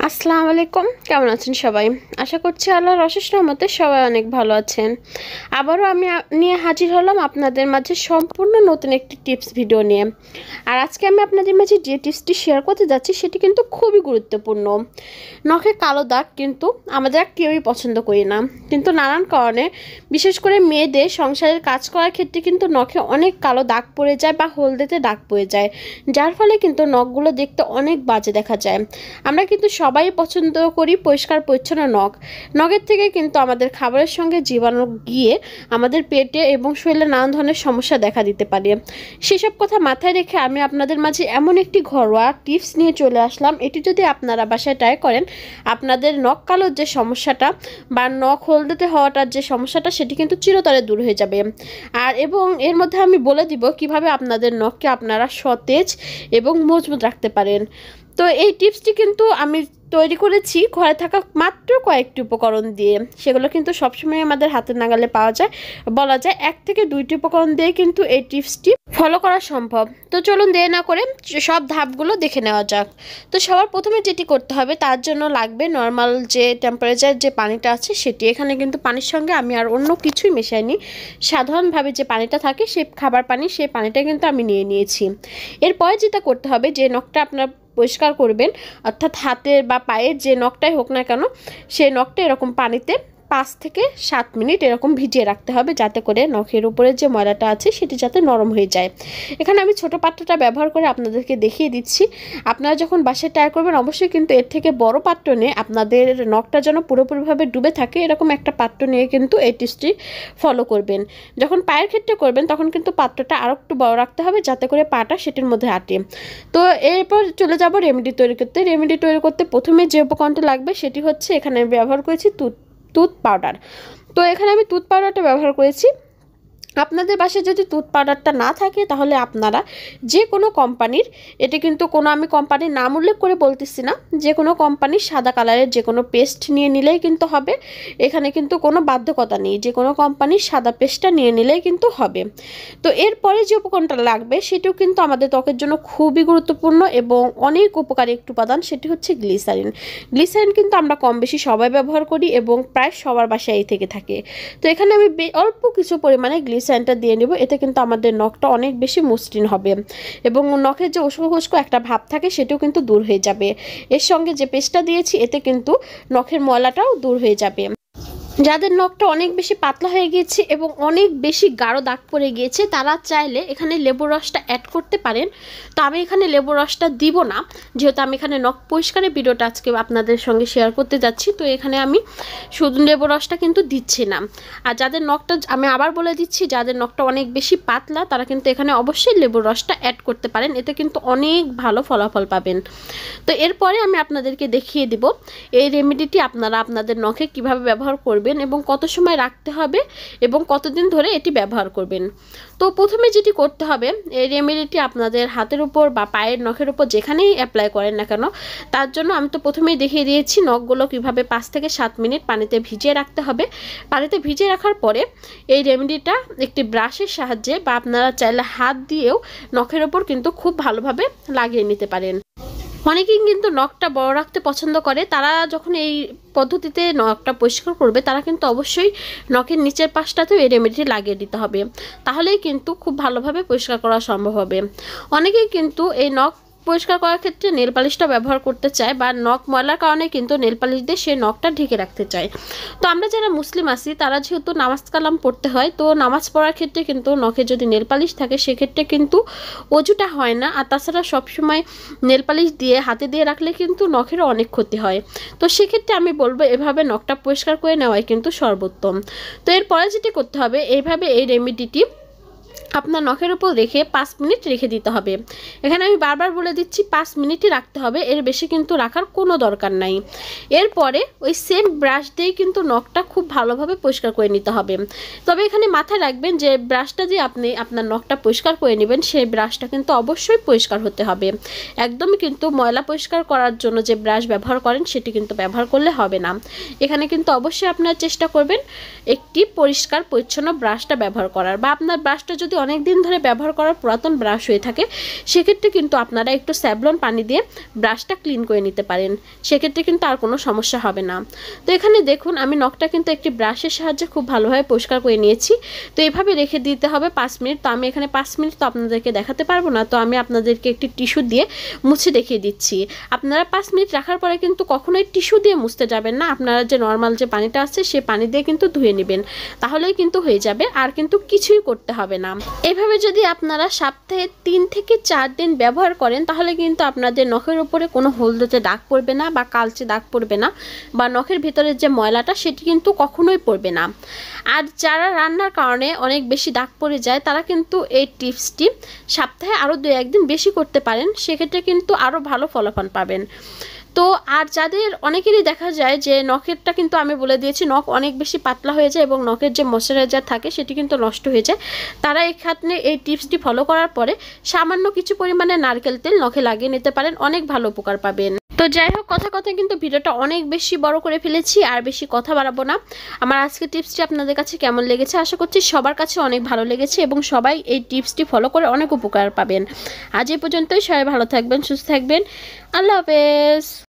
আসসালামু আলাইকুম, কেমন আছেন সবাই? আশা করছি আল্লাহর অশেষ রহমতে সবাই অনেক ভালো আছেন। আবারও আমি নিয়ে হাজির হলাম আপনাদের মাঝে সম্পূর্ণ নতুন একটি টিপস ভিডিও নিয়ে। আর আজকে আমি আপনাদের মাঝে যে টিপসটি শেয়ার করতে যাচ্ছি সেটি কিন্তু খুবই গুরুত্বপূর্ণ। নখে কালো দাগ কিন্তু আমাদের কেউই পছন্দ করি না, কিন্তু নানান কারণে বিশেষ করে মেয়েদের সংসারের কাজ করার ক্ষেত্রে কিন্তু নখে অনেক কালো দাগ পড়ে যায় বা হলদেতে দাগ পড়ে যায়, যার ফলে কিন্তু নখগুলো দেখতে অনেক বাজে দেখা যায়। আমরা কিন্তু সবাই পছন্দ করি পরিষ্কার পরিচ্ছন্ন নখ। নখের থেকে কিন্তু আমাদের খাবারের সঙ্গে জীবাণু গিয়ে আমাদের পেটে এবং শরীরে নানান ধরনের সমস্যা দেখা দিতে পারে। সেসব কথা মাথায় রেখে আমি আপনাদের মাঝে এমন একটি ঘরোয়া টিপস নিয়ে চলে আসলাম। এটি যদি আপনারা বাসায় ট্রাই করেন, আপনাদের নখ কালোর যে সমস্যাটা বা নখ হলদেতে হওয়াটার যে সমস্যাটা সেটি কিন্তু চিরতরে দূর হয়ে যাবে। এবং এর মধ্যে আমি বলে দিব কিভাবে আপনাদের নখকে আপনারা সতেজ এবং মজবুত রাখতে পারেন। তো এই টিপসটি কিন্তু আমি তৈরি করেছি ঘরে থাকা মাত্র কয়েকটি উপকরণ দিয়ে। সেগুলো কিন্তু সবসময় আমাদের হাতের নাগালে পাওয়া যায়, বলা যায় 1 থেকে 2টি উপকরণ দিয়ে কিন্তু এই টিপসটি ফলো করা সম্ভব। তো চলুন দেরি না করে সব ধাপগুলো দেখে নেওয়া যাক। তো সবার প্রথমে যেটি করতে হবে, তার জন্য লাগবে নর্মাল যে টেম্পারেচার যে পানিটা আছে সেটি। এখানে কিন্তু পানির সঙ্গে আমি আর অন্য কিছুই মেশাইনি, সাধারণভাবে যে পানিটা থাকে সেই খাবার পানি, সেই পানিটা কিন্তু আমি নিয়ে নিয়েছি। এরপরে যেটা করতে হবে, যে নখটা আপনার পরিষ্কার করবেন, অর্থাৎ হাতের বা পায়ের যে নখটাই হোক না কেন, সেই নখটা এরকম পানিতে 5 থেকে 7 মিনিট এরকম ভিজিয়ে রাখতে হবে, যাতে করে নখের উপরে যে ময়লাটা আছে সেটি যাতে নরম হয়ে যায়। এখানে আমি ছোটো পাত্রটা ব্যবহার করে আপনাদেরকে দেখিয়ে দিচ্ছি। আপনারা যখন বাসায় ট্রাই করবেন অবশ্যই কিন্তু এর থেকে বড় পাত্র নিয়ে, আপনাদের নখটা যেন পুরোপুরিভাবে ডুবে থাকে এরকম একটা পাত্র নিয়ে কিন্তু এই টিপসটি ফলো করবেন। যখন পায়ের ক্ষেত্রে করবেন তখন কিন্তু পাত্রটা আরও একটু বড় রাখতে হবে, যাতে করে পাটা সেটির মধ্যে আটে। তো এরপর চলে যাব রেমেডি তৈরি করতে। রেমেডি তৈরি করতে প্রথমে যে উপকরণটি লাগবে সেটি হচ্ছে, এখানে ব্যবহার করেছি টুথ পাউডার। তো এখানে আমি টুথ পাউডারটা ব্যবহার করেছি। আপনাদের বাসায় যদি টুথ পাউডারটা না থাকে তাহলে আপনারা যে কোনো কোম্পানির, এটি কিন্তু কোনো আমি কোম্পানির নাম উল্লেখ করে বলতেছি না, যে কোনো কোম্পানির সাদা কালারের যে কোনো পেস্ট নিয়ে নিলেই কিন্তু হবে। এখানে কিন্তু কোনো বাধ্যকতা নেই, যে কোনো কোম্পানির সাদা পেস্টটা নিয়ে নিলেই কিন্তু হবে। তো এরপরে যে উপকরণটা লাগবে সেটিও কিন্তু আমাদের ত্বকের জন্য খুবই গুরুত্বপূর্ণ এবং অনেক উপকারী একটি উপাদান, সেটি হচ্ছে গ্লিসারিন। গ্লিসারিন কিন্তু আমরা কম বেশি সবাই ব্যবহার করি এবং প্রায় সবার বাসায় থেকে থাকে। তো এখানে আমি অল্প কিছু পরিমাণে গ্লিসারিনটা দিয়ে নেব। এতে কিন্তু আমাদের নখটা অনেক বেশি মসৃণ হবে এবং নখের যে উস্কো খুস্কো একটা ভাব থাকে সেটাও কিন্তু দূর হয়ে যাবে। এর সঙ্গে যে পেস্টটা দিয়েছি এতে কিন্তু নখের ময়লাটাও দূর হয়ে যাবে। যাদের নখটা অনেক বেশি পাতলা হয়ে গিয়েছে এবং অনেক বেশি গাঢ় দাগ পড়ে গিয়েছে, তারা চাইলে এখানে লেবুর রসটা অ্যাড করতে পারেন। তো আমি এখানে লেবুর রসটা দিব না, যেহেতু আমি এখানে নখ পরিষ্কারের ভিডিওটা আজকে আপনাদের সঙ্গে শেয়ার করতে যাচ্ছি। তো এখানে আমি শুধু লেবুর রসটা কিন্তু দিচ্ছি না। আর যাদের নখটা, আমি আবার বলে দিচ্ছি, যাদের নখটা অনেক বেশি পাতলা তারা কিন্তু এখানে অবশ্যই লেবুর রসটা অ্যাড করতে পারেন, এতে কিন্তু অনেক ভালো ফলাফল পাবেন। তো এরপরে আমি আপনাদেরকে দেখিয়ে দিব এই রেমেডিটি আপনারা আপনাদের নখে কিভাবে ব্যবহার করবেন এবং কত সময় রাখতে হবে এবং কতদিন ধরে এটি ব্যবহার করবেন। তো প্রথমে যেটি করতে হবে, এই রেমেডিটি আপনাদের হাতের উপর বা পায়ের নখের উপর যেখানেই অ্যাপ্লাই করেন না কেন, তার জন্য আমি তো প্রথমেই দেখিয়ে দিয়েছি নখগুলো কিভাবে 5 থেকে 7 মিনিট পানিতে ভিজিয়ে রাখতে হবে। পানিতে ভিজিয়ে রাখার পরে এই রেমেডিটা একটি ব্রাশের সাহায্যে বা আপনারা চাইলে হাত দিয়েও নখের ওপর কিন্তু খুব ভালোভাবে লাগিয়ে নিতে পারেন। অনেকেই কিন্তু নখটা বড় রাখতে পছন্দ করে, তারা যখন এই পদ্ধতিতে নখটা পরিষ্কার করবে তারা কিন্তু অবশ্যই নখের নিচের পাশটাতেও এই রেমেডিটি লাগিয়ে দিতে হবে, তাহলেই কিন্তু খুব ভালোভাবে পরিষ্কার করা সম্ভব হবে। অনেকেই কিন্তু এই নখ পরিষ্কার করার ক্ষেত্রে নেল পালিশটা ব্যবহার করতে চায় বা নখ ময়লার কারণে কিন্তু নেল পালিশ দিয়ে সে নখটা ঢেকে রাখতে চায়। তো আমরা যারা মুসলিম আছি তারা যেহেতু নামাজ কালাম পড়তে হয়, তো নামাজ পড়ার ক্ষেত্রে কিন্তু নখে যদি নেল পালিশ থাকে সেক্ষেত্রে কিন্তু অজুটা হয় না। আর তাছাড়া সবসময় নেল পালিশ দিয়ে হাতে দিয়ে রাখলে কিন্তু নখেরও অনেক ক্ষতি হয়। তো সেক্ষেত্রে আমি বলবো এভাবে নখটা পরিষ্কার করে নেওয়াই কিন্তু সর্বোত্তম। তো এরপরে যেটি করতে হবে, এইভাবে এই রেমেডিটি আপনার নখের উপর রেখে 5 মিনিট রেখে দিতে হবে। এখানে আমি বারবার বলে দিচ্ছি 5 মিনিটই রাখতে হবে, এর বেশি কিন্তু রাখার কোনো দরকার নাই। এরপরে ওই সেম ব্রাশ দিয়েই কিন্তু নখটা খুব ভালোভাবে পরিষ্কার করে নিতে হবে। তবে এখানে মাথায় রাখবেন যে ব্রাশটা দিয়ে আপনি আপনার নখটা পরিষ্কার করে নেবেন সেই ব্রাশটা কিন্তু অবশ্যই পরিষ্কার হতে হবে। একদমই কিন্তু ময়লা পরিষ্কার করার জন্য যে ব্রাশ ব্যবহার করেন সেটি কিন্তু ব্যবহার করলে হবে না। এখানে কিন্তু অবশ্যই আপনারা চেষ্টা করবেন একটি পরিষ্কার পরিচ্ছন্ন ব্রাশটা ব্যবহার করার, বা আপনার ব্রাশটা যদি অনেক দিন ধরে ব্যবহার করার পুরাতন ব্রাশ হয়ে থাকে, সেক্ষেত্রে কিন্তু আপনারা একটু স্যাভলন পানি দিয়ে ব্রাশটা ক্লিন করে নিতে পারেন, সেক্ষেত্রে কিন্তু আর কোনো সমস্যা হবে না। তো এখানে দেখুন আমি নখটা কিন্তু একটি ব্রাশের সাহায্যে খুব ভালোভাবে পরিষ্কার করে নিয়েছি। তো এভাবে রেখে দিতে হবে 5 মিনিট। তো আমি এখানে 5 মিনিট তো আপনাদেরকে দেখাতে পারবো না, তো আমি আপনাদেরকে একটি টিস্যু দিয়ে মুছে দেখিয়ে দিচ্ছি। আপনারা 5 মিনিট রাখার পরে কিন্তু কখনোই টিস্যু দিয়ে মুছতে যাবেন না, আপনারা যে নর্মাল যে পানিটা আছে সেই পানি দিয়ে কিন্তু ধুয়ে নেবেন, তাহলেই কিন্তু হয়ে যাবে, আর কিন্তু কিছুই করতে হবে না। এভাবে যদি আপনারা সপ্তাহে 3 থেকে 4 দিন ব্যবহার করেন, তাহলে কিন্তু আপনাদের নখের উপরে কোনো হলদেটে দাগ পড়বে না বা কালচে দাগ পড়বে না, বা নখের ভিতরের যে ময়লাটা সেটি কিন্তু কখনোই পড়বে না। আর যারা রান্নার কারণে অনেক বেশি দাগ পড়ে যায়, তারা কিন্তু এই টিপসটি সপ্তাহে আরও 2-1 দিন বেশি করতে পারেন, সেক্ষেত্রে কিন্তু আরও ভালো ফলাফল পাবেন। তো আর যাদের অনেকেরই দেখা যায় যে নখেরটা কিন্তু আমি বলে দিয়েছি নখ অনেক বেশি পাতলা হয়ে যায় এবং নখের যে ময়শ্চারাইজার থাকে সেটি কিন্তু নষ্ট হয়ে যায়, তারা এখানে এই টিপসটি ফলো করার পরে সামান্য কিছু পরিমাণে নারকেল তেল নখে লাগিয়ে নিতে পারেন, অনেক ভালো উপকার পাবেন। তো যাই হোক, কথা কিন্তু ভিডিওটা অনেক বেশি বড় করে ফেলেছি, আর বেশি কথা বাড়াবো না। আমার আজকের টিপসটি আপনাদের কাছে কেমন লেগেছে আশা করছি সবার কাছে অনেক ভালো লেগেছে এবং সবাই এই টিপসটি ফলো করে অনেক উপকার পাবেন। আজ এই পর্যন্তই, সবাই ভালো থাকবেন, সুস্থ থাকবেন, আল্লাহ হাফেজ।